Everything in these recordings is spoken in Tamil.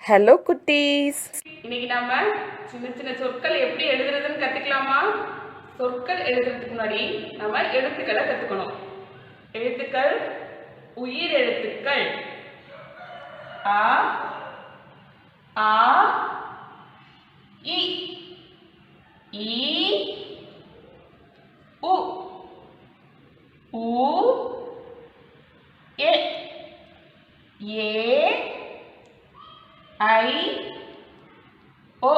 ஹலோ குட்டீஸ். இன்னைக்கு நாம சின்ன சின்ன சொற்கள் எப்படி எழுதுறதுன்னு கத்துக்கலாமா? சொற்கள் எழுதுறதுக்கு முன்னாடி நம்ம எழுத்துக்களை கத்துக்கணும். எழுத்துக்கள் உயிர் எழுத்துக்கள். அ ஆ இ ஈ உ ஊ ஏ ஏ ஐ ஓ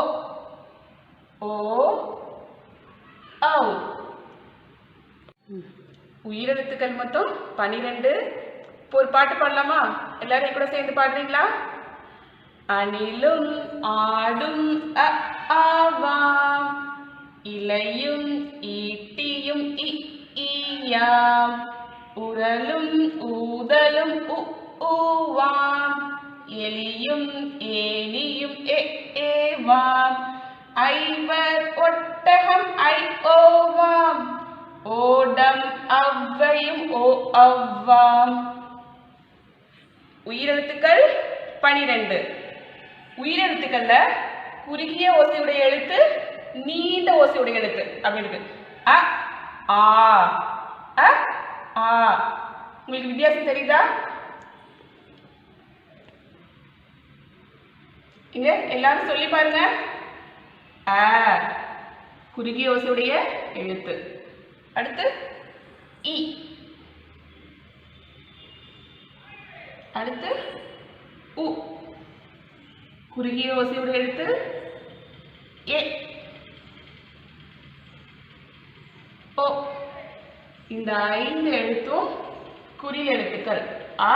ஓ ஔ. உயிரெழுத்துக்கள் மொத்தம் 12. இப்போ ஒரு பாட்டு பாடலாமா? எல்லாரும் கூட சேர்ந்து பாடுறீங்களா? அணிலும் ஆடும் அ ஆவாம், இலையும் ஈட்டியும் இ ஈயாம், உரலும் ஊதலும் உ ஊவாம், எலியும் ஏனியும் எ ஏவாம், ஐவர் ஒட்டகம் ஐ ஓவாம், ஓடம் அவ்வையும் ஓ அவ்வாம். உயிரெழுத்துக்கள் 12. உயிரெழுத்துக்கள்ல குறுகிய ஓசையுடைய எழுத்து, நீண்ட ஓசையுடைய எழுத்து அப்படி இருக்கு. அ ஆ அ ஆ. உங்களுக்கு வித்தியாசம் தெரியுதா? இங்க எல்லாரும் சொல்லி பாருங்க. அ குறுகிய ஓசையுடைய எழுத்து. அடுத்து இ. அடுத்து உ குறுகிய ஓசையுடைய எழுத்து. ஏ ஓ. இந்த 5 எழுத்தும் குறில் எழுத்துக்கள். அ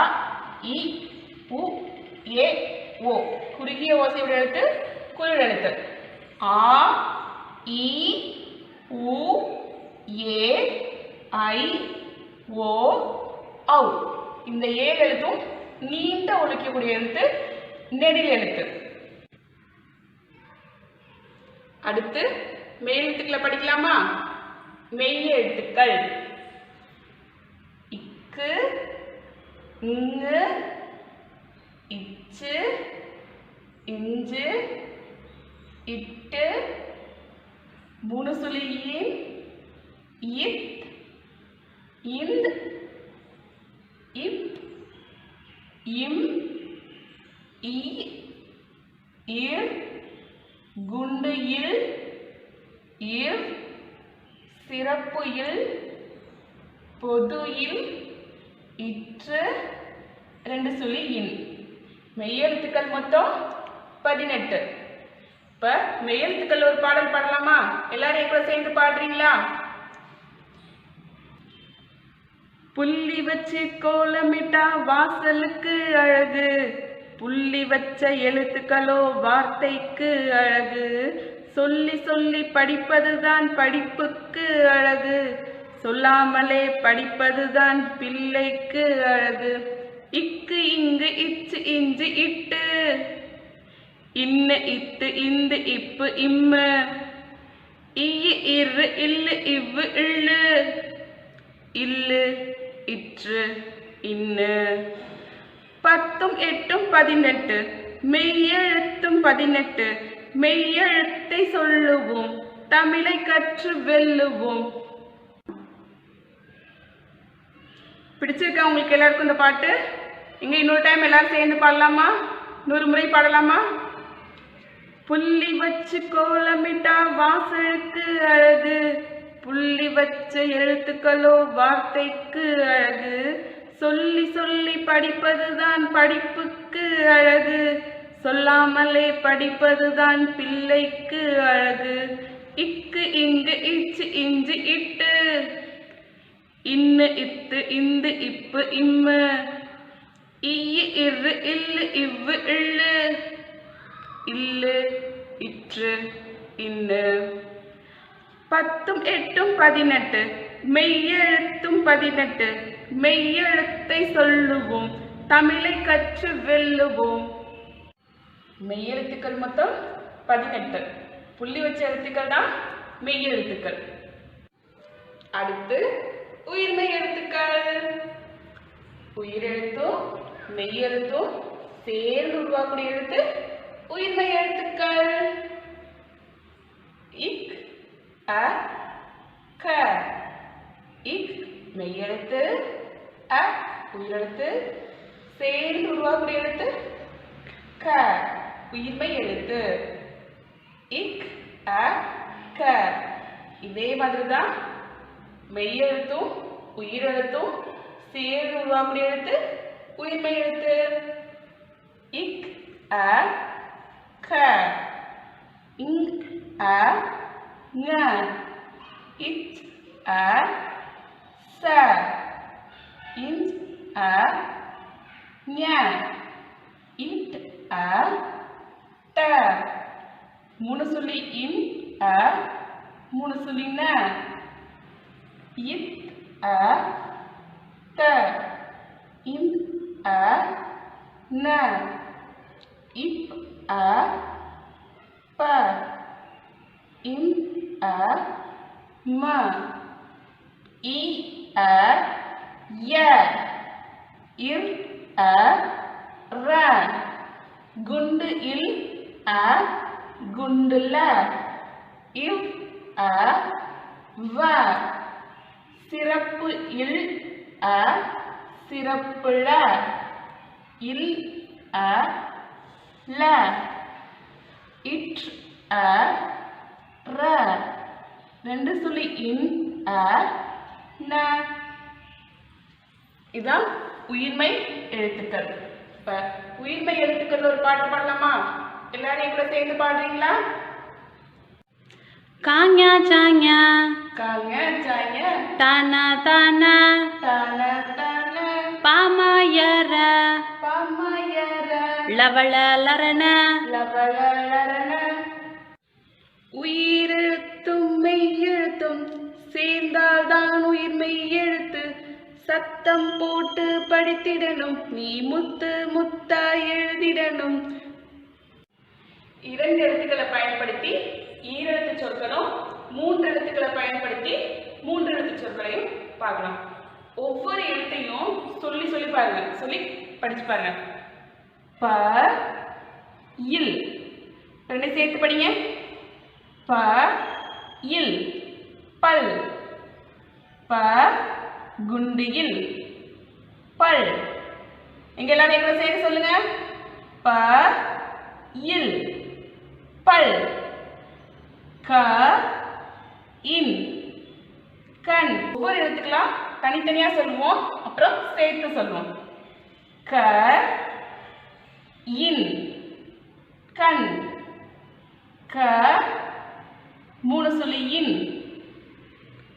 இ உ ஏ ஓ. குறுகிய ஓசையுடைய எழுத்து, குறில் எழுத்து. ஆ இ உ ஏ ஐ ஓ ஔ. இந்த 7 எழுத்தும் நீண்ட ஒலிக்கக்கூடிய எழுத்து, நெடில் எழுத்து. அடுத்து மெய் எழுத்துக்களை படிக்கலாமா? மெய் எழுத்துக்கள். இக்கு இங்கு இச்சு இஞ்சு இட்டு மூணு சுழி ஈன் இத் இந்த் இப் இம் இ இர் குண்டு இல் இர் சிறப்பு இல் பொது இல் இற்று 2 சுழி இன். மெய்யெழுத்துக்கள் மொத்தம் 18. இப்ப மெய்யெழுத்துக்கள் ஒரு பாடல் பாடலாமா? எல்லாரும் கூட சேர்ந்து பாடுறீங்களா? புள்ளி வச்சு கோலமிட்டா வாசலுக்கு அழகு, புள்ளி வச்ச எழுத்துக்களோ வார்த்தைக்கு அழகு, சொல்லி சொல்லி படிப்பதுதான் படிப்புக்கு அழகு, சொல்லாமலே படிப்பதுதான் பிள்ளைக்கு அழகு. இக்கு இங்கு இச்சு இஞ்சு இட்டு, இன்ன இத்து இந்து இப்பு இம்மு, இய்யு இரு இல்லு இவ்வு இள்ளு, இல்லு இற்று இன்னு. 10 8 18. மெய்யெழுத்தும் 18. மெய்யெழுத்தை சொல்லுவோம், தமிழை கற்று வெல்லுவோம். பிடிச்சிருக்கா உங்களுக்கு எல்லாருக்கும் இந்த பாட்டு? இங்க இன்னொரு டைம் எல்லாரும் சேர்ந்து பாடலாமா? இன்னொரு முறை பாடலாமா? புள்ளி வச்சு கோலமிட்டா வாசலுக்கு அழகு, புள்ளி வச்ச எழுத்துக்களோ வார்த்தைக்கு அழகு, சொல்லி சொல்லி படிப்பதுதான் படிப்புக்கு அழகு, சொல்லாமலே படிப்பதுதான் பிள்ளைக்கு அழகு. இக்கு இங்கு இச்சு இஞ்சு இட்டு, இன்ன இத்து இந்து இப்பு இம்மு, இய்யு இரு இல்லு இவ்வு இள்ளு, இல்லு இற்று இன்னு. 10 8 18. மெய்யெழுத்தும் 18. மெய்யெழுத்தை சொல்லுவோம், தமிழை கற்று வெல்லுவோம். மெய்யெழுத்துக்கள் மொத்தம் 18. புள்ளி வச்ச எழுத்துக்கள் தான் மெய்யெழுத்துக்கள். அடுத்து உயிர்மெய் எழுத்துக்கள். உயிரெழுத்தும் மெய்யெழுத்தும் சேர்ந்து உருவாக்கக்கூடிய எழுத்து உயிர்மெய் எழுத்துக்கள் இக் அ க. இக் மெய்யெழுத்து, அ உயிரெழுத்து, சேர்ந்து உருவாகக்கூடிய எழுத்து க உயிர்மெய் எழுத்து. இக் அ க. இதே மாதிரி தான் மெய்யெழுத்தும் உயிரெழுத்தும் சேர்ந்து உருவாகக்கூடிய எழுத்து உயிர்மெய் எழுத்து. இக் அ க. இங் அ ங. இச் அ ச. இஞ்ச் அ ஞ. இட் அ ட. மூணு சொல்லி இன் அ மூணு சொல்லி ந. இத் அ த. இன் அ ந. இப் அ ப. இன் அ ம. இ அ ய. இர் அ ர. குண்டு இல் அ குண்டுல. இவ் அ வ. சிறப்பு இல் அ சிறப்புல. இல் அ ல. இட் அ ர. ரெண்டு சொல்லி இன் அ ந. இதான் உயிர்மெய் எழுத்துக்கள். இப்ப உயிர்மெய் எழுத்துக்கள் ஒரு பாட்டு பாடலாமா? எல்லாரும் கூட சேர்ந்து பாடுறீங்களா? காஞா சாஞா காங்க ஜாய தானா தானா தன தன பாமாயர பமயர லவள லரண லவளரண. உயிரெழுத்தும் மெய்யெழுத்தும் சேர்ந்தால்தான் உயிர்மெய் எழுத்து. சத்தம் போட்டு படித்திடணும், நீ முத்து முத்தா எழுதிடணும். இரண்டு எழுத்துக்களை பயன்படுத்தி ஈரெழுத்து சொற்களும், மூன்று எழுத்துக்களை பயன்படுத்தி மூன்று எழுத்து சொற்களையும் பார்க்கலாம். ஒவ்வொரு எழுத்தையும் சொல்லி சொல்லி பாருங்க, சொல்லி படிச்சு பாருங்க. ப இல். ரெண்டு சேர்த்து படிங்க. ப இல் பல். ப குண்டு இல் பல். இங்க எல்லாரும் எங்களை சேர்த்து சொல்லுங்க. ப இல் பல். க இன் கண். ஒவ்வொரு எழுத்துக்கலாம் தனித்தனியா சொல்லுவோம், அப்புறம் சேர்த்து சொல்லுவோம். க இன் கண். க மூணு சொல்லி இன்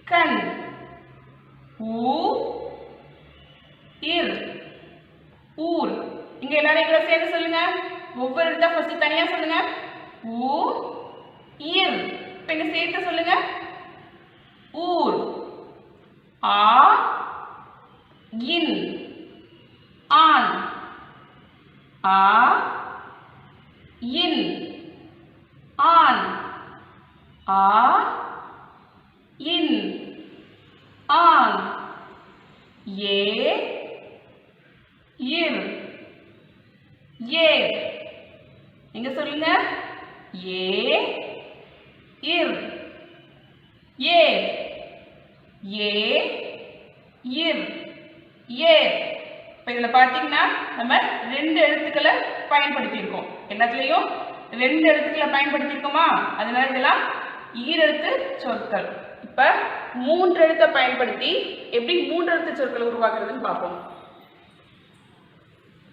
கண். ஊ இர் ஊர். இங்க எல்லாரும் எங்களை சேர்த்து சொல்லுங்க. ஒவ்வொரு எழுத்தா ஃபர்ஸ்ட் தனியா சொல்லுங்க. ஊ இர். இப்ப இங்க சேர்த்து சொல்லுங்க. ஊர். ஆ இன் ஆன். ஆ இன் ஆன். ஆ இன் ஆன். ஏ இர் ஏர். எங்க சொல்லுங்க. ஏ இர் ஏர். ஏ இர் ஏர். இப்போ இதில் பார்த்தீங்கன்னா நம்ம ரெண்டு எழுத்துக்களை பயன்படுத்தியிருக்கோம். எல்லாத்துலேயும் ரெண்டு எழுத்துக்களை பயன்படுத்தியிருக்கோமா, அதனால இதெல்லாம் ஈரெழுத்து சொற்கள். இப்போ மூன்று எழுத்தை பயன்படுத்தி எப்படி மூன்று எழுத்து சொற்களை உருவாக்குறதுன்னு பார்ப்போம்.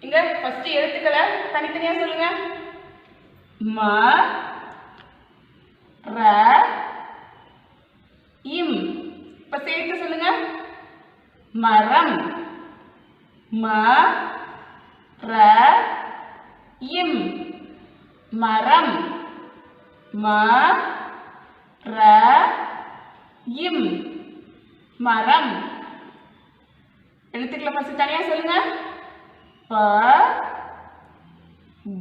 இங்க ஃபர்ஸ்ட் எழுத்துக்களை தனித்தனியா சொல்லுங்க. ம ர இம். இப்ப சேர்த்து சொல்லுங்க. மரம். ம ர இம் மரம். ம ர இம் மரம். எழுத்துக்களை ஃபர்ஸ்ட் தனியா சொல்லுங்க. ப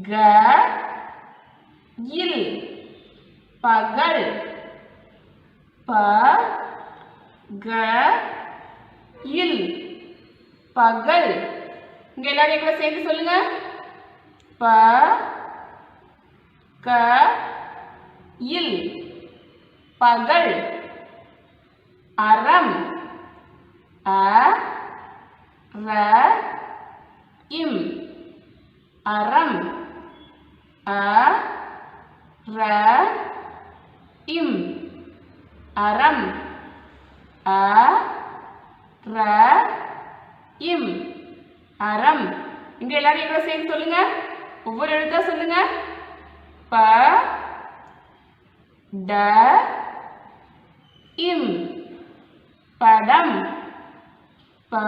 க இல் பகல். ப க இல் பகல். இங்க எல்லாரும் எங்களை சேர்ந்து சொல்லுங்க. ப க இல் பகல் அறம் அ ர இம் அறம் அ ர இம் அறம் அ ர இம் அறம். இங்க எல்லாரும் எங்களை சேர்ந்து சொல்லுங்க. ஒவ்வொரு எழுத்தா சொல்லுங்க. ப ட இம் படம் ப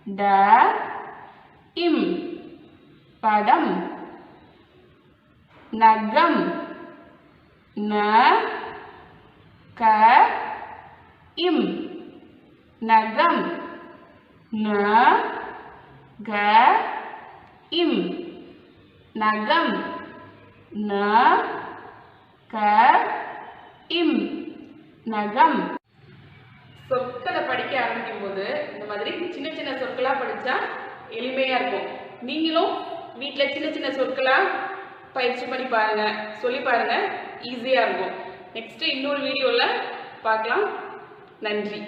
ட இம் படம். நகம் ந க இம் நகம் ந க இம் நகம் ந க இம் நகம். சொற்களை படிக்க ஆரம்பிக்கும் போது இந்த மாதிரி சின்ன சின்ன சொற்களா படிச்சா எளிமையா இருக்கும். நீங்களும் வீட்டில் சின்ன சின்ன சொற்களா பயிற்சி பண்ணி பாருங்க, சொல்லி பாருங்க, ஈஸியா இருக்கும். நெக்ஸ்ட் இன்னொரு வீடியோல பார்க்கலாம். நன்றி.